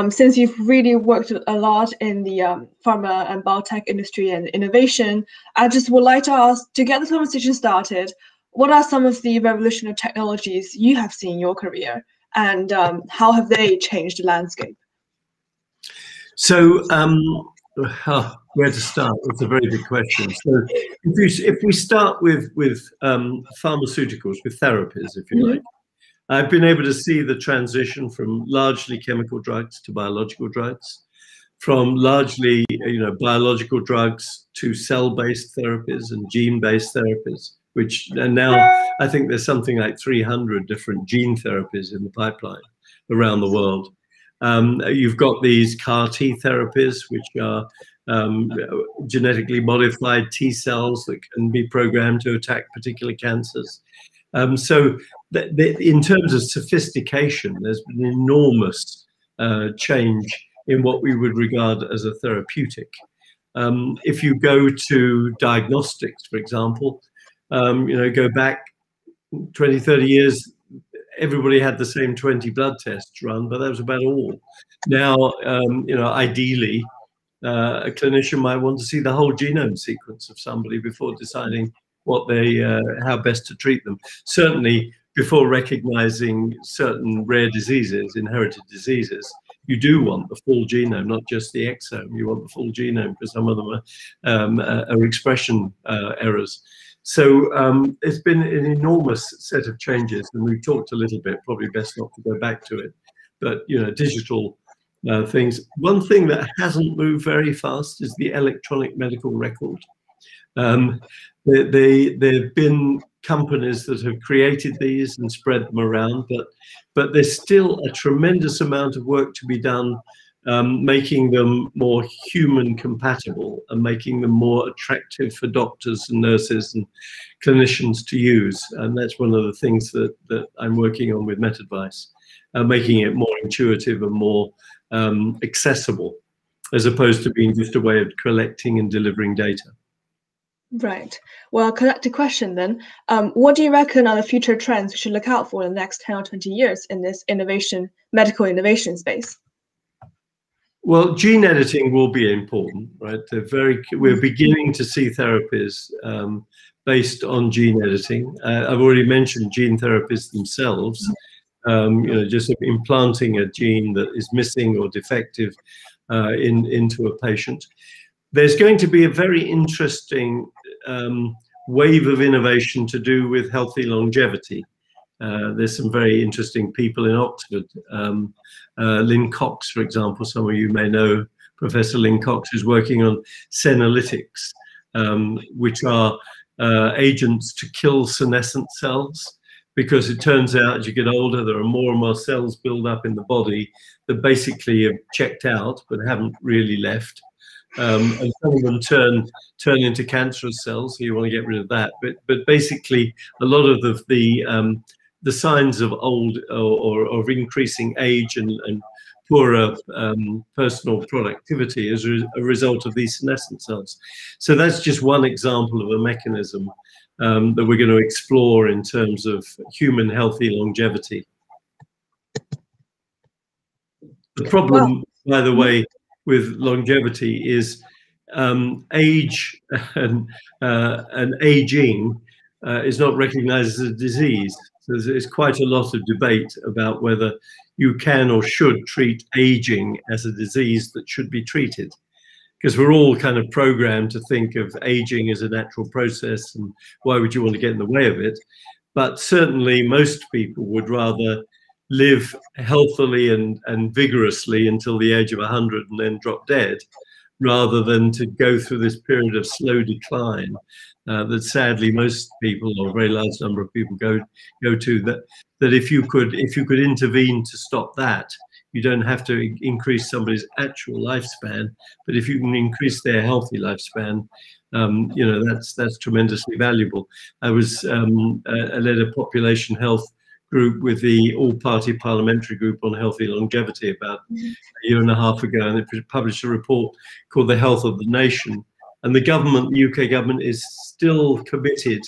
since you've really worked a lot in the pharma and biotech industry and innovation, I just would like to ask, to get the conversation started, what are some of the revolutionary technologies you have seen in your career, and how have they changed the landscape? So, where to start? It's a very big question. So, if we start with pharmaceuticals, with therapies, if you like, I've been able to see the transition from largely chemical drugs to biological drugs, from largely biological drugs to cell-based therapies and gene-based therapies, which and now I think there's something like 300 different gene therapies in the pipeline around the world. You've got these CAR T therapies, which are genetically modified T cells that can be programmed to attack particular cancers. So in terms of sophistication, there's been an enormous change in what we would regard as a therapeutic. If you go to diagnostics, for example, go back 20, 30 years, everybody had the same 20 blood tests run, but that was about all. Now, ideally, a clinician might want to see the whole genome sequence of somebody before deciding how best to treat them. Certainly, before recognizing certain rare diseases, inherited diseases, you do want the full genome, not just the exome. You want the full genome, because some of them are expression errors. So it's been an enormous set of changes, and we've talked a little bit, probably best not to go back to it, but digital things. One thing that hasn't moved very fast is the electronic medical record. There have been companies that have created these and spread them around, but there's still a tremendous amount of work to be done, making them more human compatible and making them more attractive for doctors and nurses and clinicians to use. And that's one of the things that I'm working on with Metadvice, making it more intuitive and more accessible, as opposed to being just a way of collecting and delivering data. Right. Well, connected question then. What do you reckon are the future trends we should look out for in the next 10 or 20 years in this medical innovation space? Well, gene editing will be important, right? We're beginning to see therapies based on gene editing. I've already mentioned gene therapies themselves. Just implanting a gene that is missing or defective into a patient. There's going to be a very interesting wave of innovation to do with healthy longevity. There's some very interesting people in Oxford. Lynn Cox, for example, some of you may know Professor Lynn Cox, is working on senolytics, which are agents to kill senescent cells, because it turns out as you get older, there are more and more cells build up in the body that basically have checked out but haven't really left. And some of them turn into cancerous cells, so you want to get rid of that. But basically, a lot of the signs of old or of increasing age and poorer personal productivity is a result of these senescent cells. So that's just one example of a mechanism that we're going to explore in terms of human healthy longevity. The problem, by the way, with longevity is age and aging is not recognized as a disease. So there's quite a lot of debate about whether you can or should treat aging as a disease that should be treated, because we're all kind of programmed to think of aging as a natural process, and why would you want to get in the way of it? But certainly most people would rather live healthily and vigorously until the age of 100 and then drop dead, rather than to go through this period of slow decline that sadly most people, or a very large number of people, go to. That if you could intervene to stop that, you don't have to increase somebody's actual lifespan, but if you can increase their healthy lifespan, you know, that's tremendously valuable. I led a population health group with the all-party parliamentary group on healthy longevity about a year and a half ago, and it published a report called The Health of the Nation. And the government, the UK government, is still committed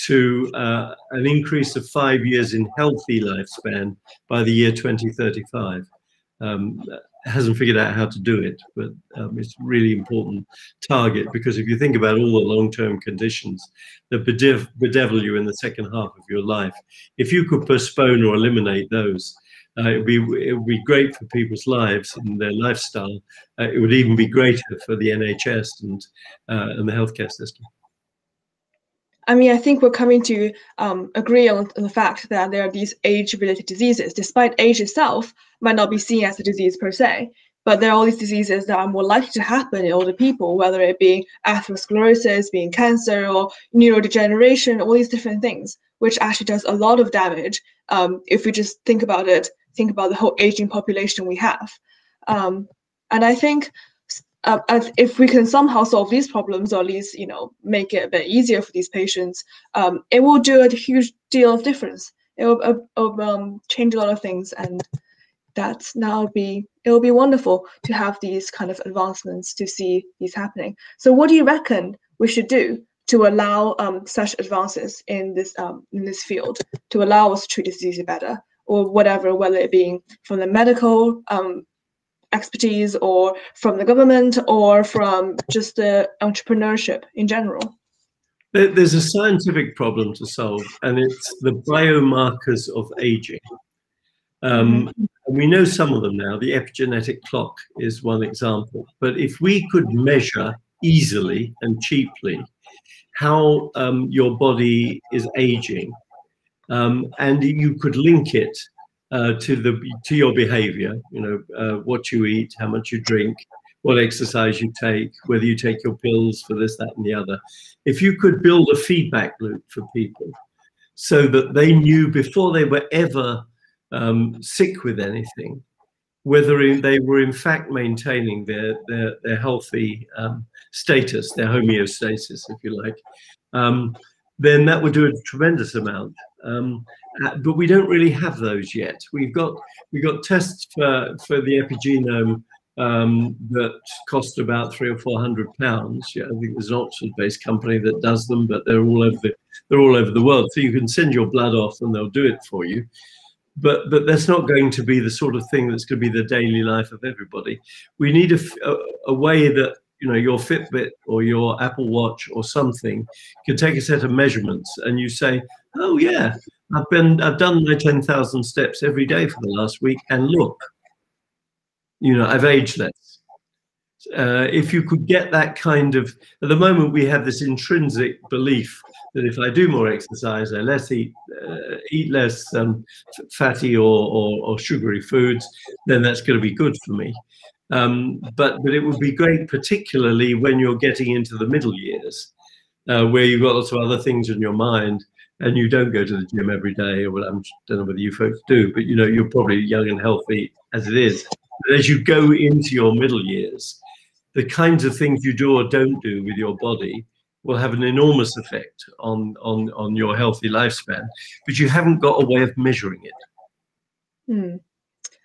to an increase of 5 years in healthy lifespan by the year 2035. Hasn't figured out how to do it, but it's a really important target, because if you think about all the long-term conditions that bedevil you in the second half of your life, if you could postpone or eliminate those, it would be great for people's lives and their lifestyle. It would even be greater for the NHS and the healthcare system. I mean, I think we're coming to agree on the fact that there are these age-related diseases, despite age itself might not be seen as a disease per se, but there are all these diseases that are more likely to happen in older people, whether it be atherosclerosis, being cancer, or neurodegeneration, all these different things, which actually does a lot of damage if we just think about the whole aging population we have. And I think if we can somehow solve these problems, or at least, you know, make it a bit easier for these patients, it will do a huge deal of difference. It will change a lot of things, and it will be wonderful to have these kind of advancements, to see these happening. So what do you reckon we should do to allow such advances in this field, to allow us to treat this disease better, or whatever, whether it being from the medical expertise, or from the government, or from just the entrepreneurship in general? There's a scientific problem to solve, and it's the biomarkers of aging. And we know some of them now. The epigenetic clock is one example. But if we could measure easily and cheaply how your body is aging, and you could link it to your behavior, you know, what you eat, how much you drink, what exercise you take, whether you take your pills for this, that, and the other. If you could build a feedback loop for people so that they knew before they were ever sick with anything, whether they were in fact maintaining their healthy status, their homeostasis, if you like, then that would do a tremendous amount. But we don't really have those yet. We've got tests for the epigenome that cost about £300 or £400. Yeah, I think there's an Oxford-based company that does them, but they're all over the world. So you can send your blood off and they'll do it for you. But that's not going to be the sort of thing that's going to be the daily life of everybody. We need a way that, you know, your Fitbit or your Apple Watch or something can take a set of measurements, and you say, oh yeah, I've done my 10,000 steps every day for the last week, and look, you know, I've aged less. If you could get that kind of, at the moment we have this intrinsic belief that if I do more exercise, I eat less fatty or sugary foods, then that's going to be good for me. But it would be great, particularly when you're getting into the middle years, where you've got lots of other things in your mind, and you don't go to the gym every day, or well, I don't know whether you folks do, but you know, you're probably young and healthy as it is. But as you go into your middle years, the kinds of things you do or don't do with your body will have an enormous effect on your healthy lifespan, but you haven't got a way of measuring it.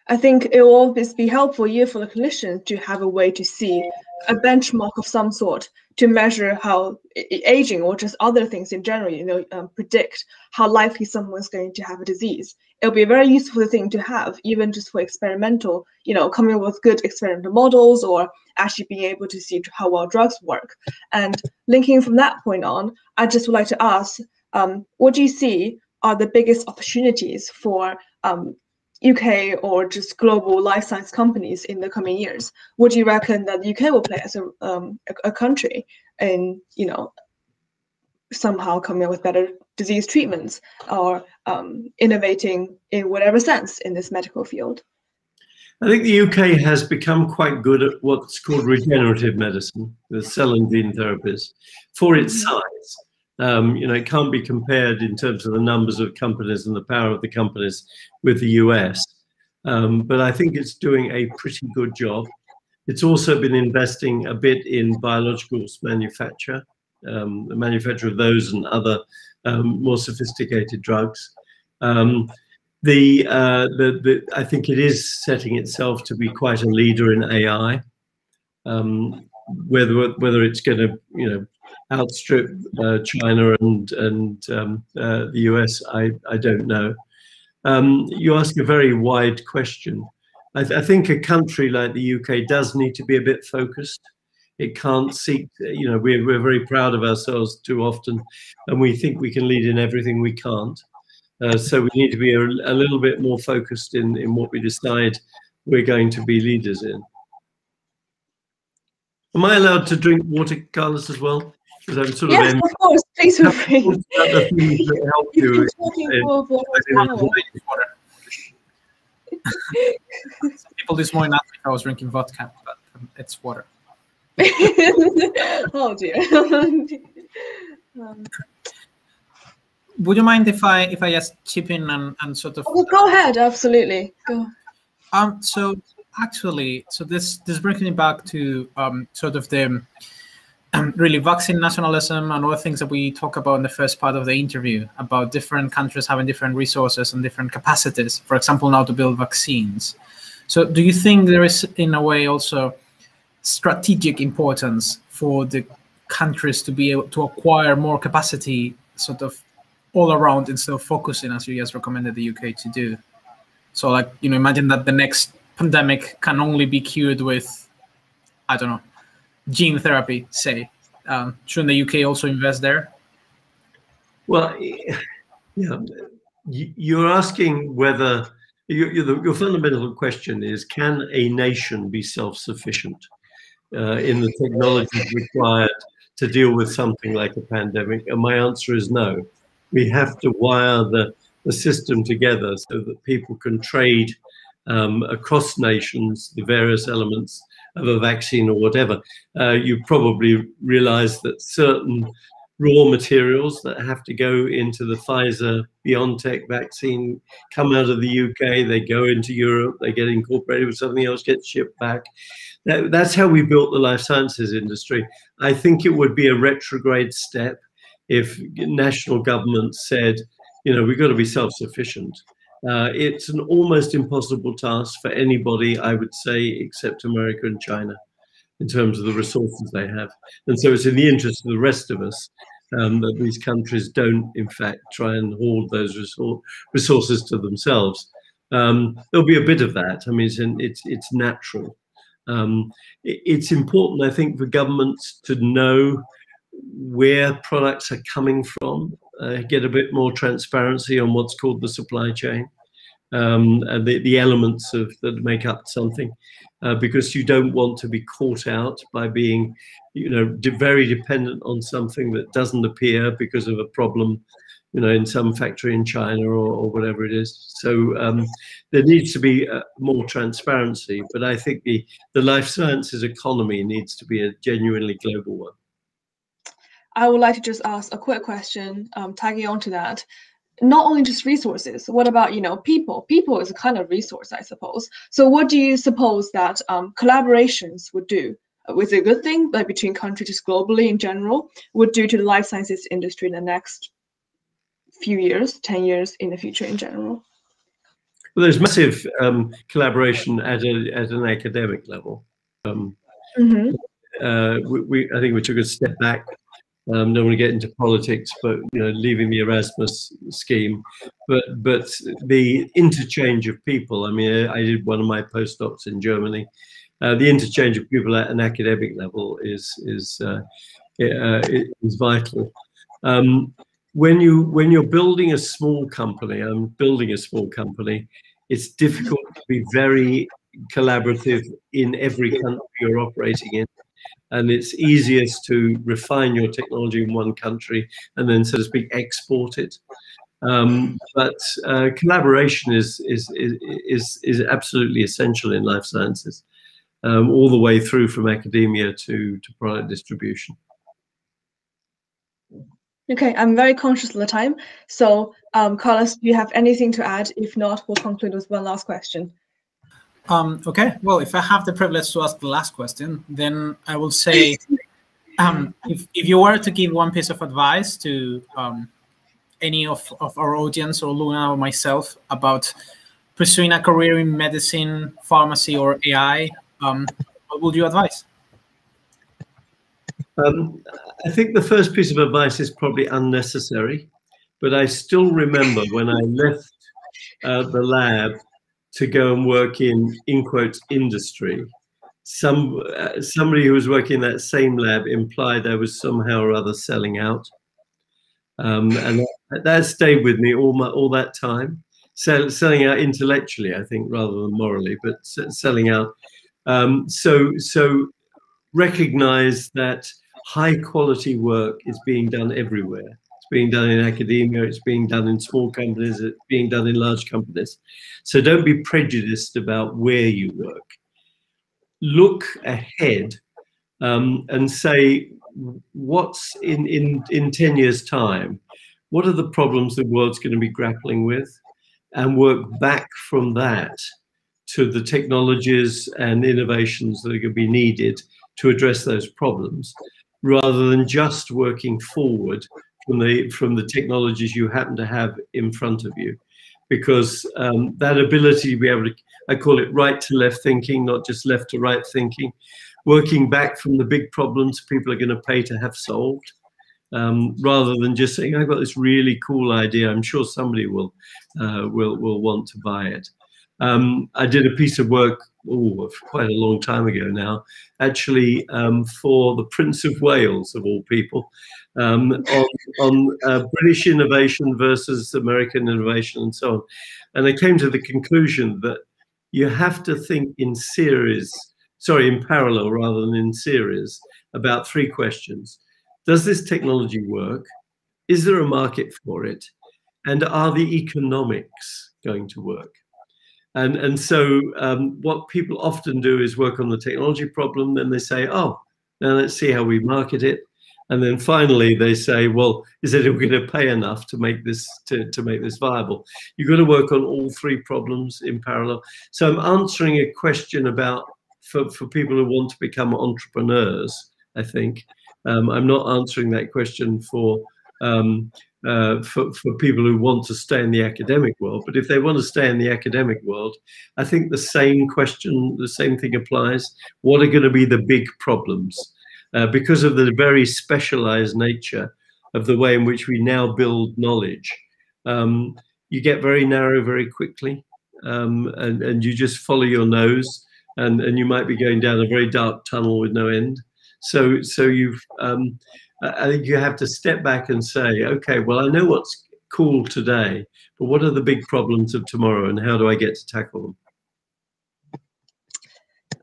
I think it will always be helpful here for the clinician to have a way to see a benchmark of some sort to measure how aging, or just other things in general, you know, predict how likely someone's going to have a disease. It'll be a very useful thing to have, even just for experimental, you know, coming up with good experimental models, or actually being able to see how well drugs work. And linking from that point on, I just would like to ask, what do you see are the biggest opportunities for UK or just global life science companies in the coming years? What do you reckon that the UK will play as a country in, you know, somehow coming up with better disease treatments, or innovating in whatever sense in this medical field? I think the UK has become quite good at what's called regenerative medicine, the cell and gene therapies, for its size. It can't be compared in terms of the numbers of companies and the power of the companies with the US. But I think it's doing a pretty good job. It's also been investing a bit in biologicals manufacture, the manufacture of those and other more sophisticated drugs. I think it is setting itself to be quite a leader in AI. Whether it's going to, outstrip China and the US, I don't know. You ask a very wide question. I think a country like the UK does need to be a bit focused. It can't seek, we're very proud of ourselves too often, and we think we can lead in everything we can't. So we need to be a little bit more focused in what we decide we're going to be leaders in. Am I allowed to drink water, Carlos, as well? I'm sort yes, of course. Please feel free. The things that help you. People this morning asked if I was drinking vodka, but it's water. Oh dear. Would you mind if I just chip in and sort of? Oh, go ahead, absolutely. Go. So actually, this brings me back to sort of the really vaccine nationalism and all the things that we talk about in the first part of the interview about different countries having different resources and different capacities, for example, now to build vaccines. So do you think there is, in a way, also strategic importance for the countries to be able to acquire more capacity sort of all around instead of focusing, as you just recommended the UK to do? So like, imagine that the next pandemic can only be cured with, I don't know, gene therapy, say. Shouldn't the UK also invest there? Well, yeah, you're asking whether your fundamental question is, can a nation be self-sufficient in the technologies required to deal with something like a pandemic? And my answer is no. We have to wire the system together so that people can trade across nations the various elements of a vaccine or whatever. You probably realize that certain raw materials that have to go into the Pfizer-BioNTech vaccine come out of the UK, they go into Europe, they get incorporated with something else, get shipped back. That's how we built the life sciences industry. I think it would be a retrograde step if national governments said, we've got to be self-sufficient. It's an almost impossible task for anybody, I would say, except America and China, in terms of the resources they have. And so it's in the interest of the rest of us that these countries don't, in fact, try and hoard those resources to themselves. There'll be a bit of that. I mean, it's natural. It's important, I think, for governments to know where products are coming from, get a bit more transparency on what's called the supply chain, and the elements that make up something, because you don't want to be caught out by being, very dependent on something that doesn't appear because of a problem, in some factory in China or whatever it is. So there needs to be more transparency, but I think the life sciences economy needs to be a genuinely global one. I would like to just ask a quick question, tagging on to that. Not only just resources, what about, people? People is a kind of resource, I suppose. So what do you suppose that collaborations would do? Was it a good thing, like between countries globally in general, would do to the life sciences industry in the next few years, 10 years in the future in general? Well, there's massive collaboration at an academic level. I think we took a step back. Don't want to get into politics, but leaving the Erasmus scheme, but the interchange of people. I mean, I did one of my postdocs in Germany. The interchange of people at an academic level is vital. When you're building a small company, I'm building a small company. It's difficult to be very collaborative in every country you're operating in. And it's easiest to refine your technology in one country and then, so to speak, export it. But collaboration is absolutely essential in life sciences, all the way through from academia to product distribution. Okay, I'm very conscious of the time. So, Carlos, do you have anything to add? If not, we'll conclude with one last question. Okay, well, if I have the privilege to ask the last question, then I will say, if you were to give one piece of advice to any of our audience, or Luna or myself, about pursuing a career in medicine, pharmacy, or AI, what would you advise? I think the first piece of advice is probably unnecessary, but I still remember when I left the lab to go and work in quotes, industry, somebody who was working in that same lab implied I was somehow or other selling out. And that stayed with me all that time. Selling out intellectually, I think, rather than morally, but selling out. So recognize that high quality work is being done everywhere. It's being done in academia, it's being done in small companies, it's being done in large companies. So don't be prejudiced about where you work. Look ahead and say, what's in 10 years' time? What are the problems the world's going to be grappling with? And work back from that to the technologies and innovations that are going to be needed to address those problems, rather than just working forward from the technologies you happen to have in front of you. Because that ability to be able to, I call it right to left thinking, not just left to right thinking, working back from the big problems people are going to pay to have solved, rather than just saying, I've got this really cool idea, I'm sure somebody will want to buy it. I did a piece of work quite a long time ago now, actually, for the Prince of Wales, of all people, on British innovation versus American innovation and so on. And I came to the conclusion that you have to think in parallel rather than in series, about three questions. Does this technology work? Is there a market for it? And are the economics going to work? And so what people often do is work on the technology problem, then they say, oh, now let's see how we market it. And then finally they say, well, is it going to pay enough to make this viable? You've got to work on all three problems in parallel. So I'm answering a question about for people who want to become entrepreneurs, I think. I'm not answering that question for people who want to stay in the academic world. But if they want to stay in the academic world, I think the same thing applies. What are going to be the big problems? Because of the very specialized nature of the way in which we now build knowledge, you get very narrow very quickly, and you just follow your nose, and you might be going down a very dark tunnel with no end. So I think you have to step back and say, okay, well, I know what's cool today, but what are the big problems of tomorrow, and how do I get to tackle them?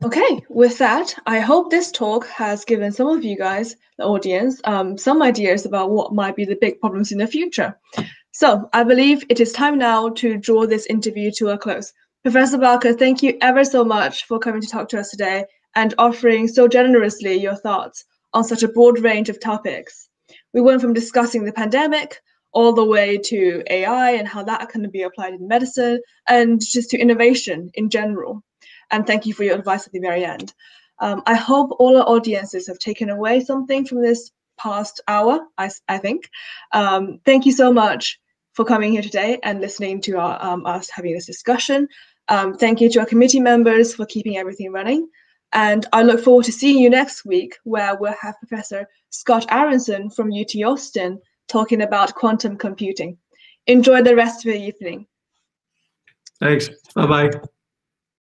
Okay, with that, I hope this talk has given some of you guys, the audience, some ideas about what might be the big problems in the future. So I believe it is time now to draw this interview to a close. Professor Barker, thank you ever so much for coming to talk to us today and offering so generously your thoughts on such a broad range of topics. We went from discussing the pandemic all the way to AI and how that can be applied in medicine, and just to innovation in general. And thank you for your advice at the very end. I hope all our audiences have taken away something from this past hour, I think. Thank you so much for coming here today and listening to us having this discussion. Thank you to our committee members for keeping everything running. And I look forward to seeing you next week, where we'll have Professor Scott Aronson from UT Austin talking about quantum computing. Enjoy the rest of your evening. Thanks. Bye-bye.